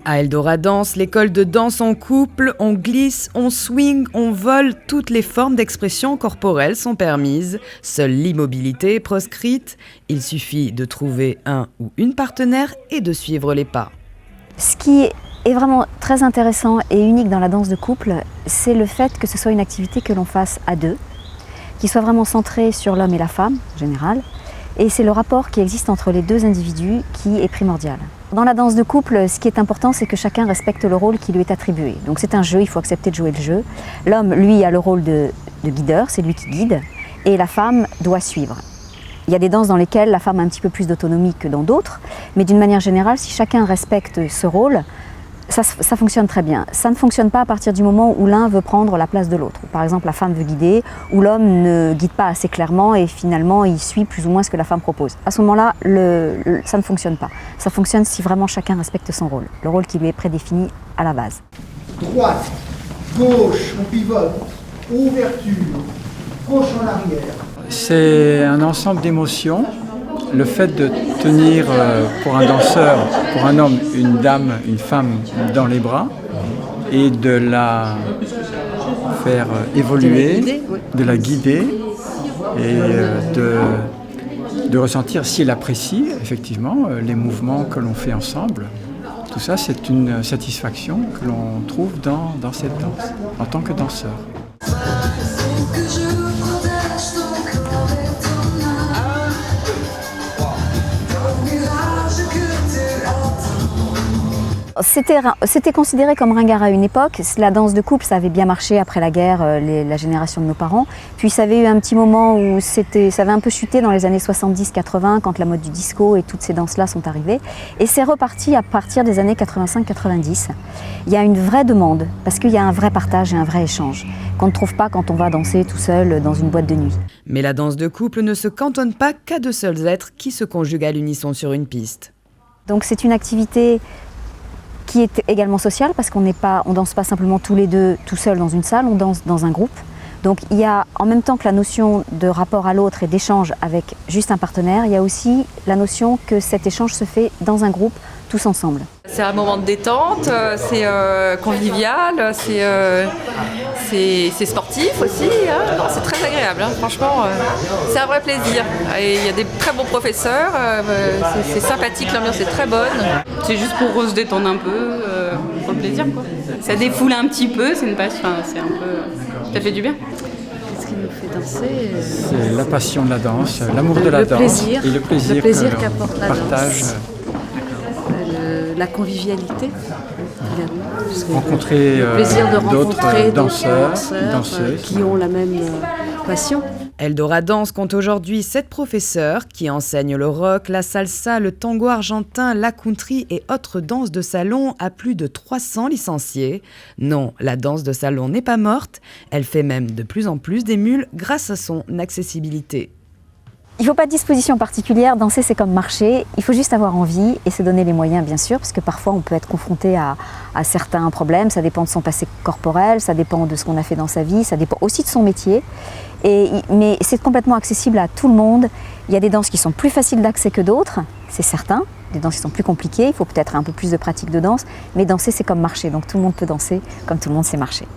À Eldora Danse, l'école de danse en couple, on glisse, on swing, on vole, toutes les formes d'expression corporelle sont permises. Seule l'immobilité est proscrite. Il suffit de trouver un ou une partenaire et de suivre les pas. Ce qui est vraiment très intéressant et unique dans la danse de couple, c'est le fait que ce soit une activité que l'on fasse à deux, qui soit vraiment centrée sur l'homme et la femme, en général, et c'est le rapport qui existe entre les deux individus qui est primordial. Dans la danse de couple, ce qui est important, c'est que chacun respecte le rôle qui lui est attribué. Donc c'est un jeu, il faut accepter de jouer le jeu. L'homme, lui, a le rôle de guideur, c'est lui qui guide, et la femme doit suivre. Il y a des danses dans lesquelles la femme a un petit peu plus d'autonomie que dans d'autres, mais d'une manière générale, si chacun respecte ce rôle, ça fonctionne très bien. Ça ne fonctionne pas à partir du moment où l'un veut prendre la place de l'autre. Par exemple, la femme veut guider, ou l'homme ne guide pas assez clairement et finalement il suit plus ou moins ce que la femme propose. À ce moment-là, ça ne fonctionne pas. Ça fonctionne si vraiment chacun respecte son rôle, le rôle qui lui est prédéfini à la base. Droite, gauche, on pivote, ouverture, gauche en arrière. C'est un ensemble d'émotions. Le fait de tenir pour un danseur, pour un homme, une dame, une femme dans les bras et de la faire évoluer, de la guider et de ressentir, si elle apprécie effectivement les mouvements que l'on fait ensemble. Tout ça, c'est une satisfaction que l'on trouve dans cette danse, en tant que danseur. C'était considéré comme ringard à une époque. La danse de couple, ça avait bien marché après la guerre, la génération de nos parents. Puis ça avait eu un petit moment où ça avait un peu chuté dans les années 70-80, quand la mode du disco et toutes ces danses-là sont arrivées. Et c'est reparti à partir des années 85-90. Il y a une vraie demande, parce qu'il y a un vrai partage et un vrai échange, qu'on ne trouve pas quand on va danser tout seul dans une boîte de nuit. Mais la danse de couple ne se cantonne pas qu'à deux seuls êtres qui se conjuguent à l'unisson sur une piste. Donc c'est une activité qui est également sociale, parce qu'on danse pas simplement tous les deux tout seuls dans une salle, on danse dans un groupe. Donc il y a, en même temps que la notion de rapport à l'autre et d'échange avec juste un partenaire, il y a aussi la notion que cet échange se fait dans un groupe, tous ensemble. C'est un moment de détente, c'est convivial, c'est sportif aussi. Hein. Non, c'est très agréable, hein. Franchement, c'est un vrai plaisir. Et il y a des très bons professeurs, c'est sympathique, l'ambiance est très bonne. C'est juste pour se détendre un peu, pour le plaisir, quoi. Ça défoule un petit peu, c'est une passion, c'est un peu... Ça fait du bien. Qu'est-ce qui nous fait danser? C'est la passion de la danse, l'amour de la danse et le plaisir qu'apporte la partage. danse. La convivialité, Rencontrer le plaisir de rencontrer d'autres danseurs, danseuses qui ont la même passion. Eldora Danse compte aujourd'hui 7 professeurs qui enseignent le rock, la salsa, le tango argentin, la country et autres danses de salon à plus de 300 licenciés. Non, la danse de salon n'est pas morte, elle fait même de plus en plus d'émules grâce à son accessibilité. Il ne faut pas de disposition particulière, danser c'est comme marcher, il faut juste avoir envie et se donner les moyens bien sûr, parce que parfois on peut être confronté à certains problèmes, ça dépend de son passé corporel, ça dépend de ce qu'on a fait dans sa vie, ça dépend aussi de son métier, mais c'est complètement accessible à tout le monde. Il y a des danses qui sont plus faciles d'accès que d'autres, c'est certain, des danses qui sont plus compliquées, il faut peut-être un peu plus de pratique de danse, mais danser c'est comme marcher, donc tout le monde peut danser comme tout le monde sait marcher.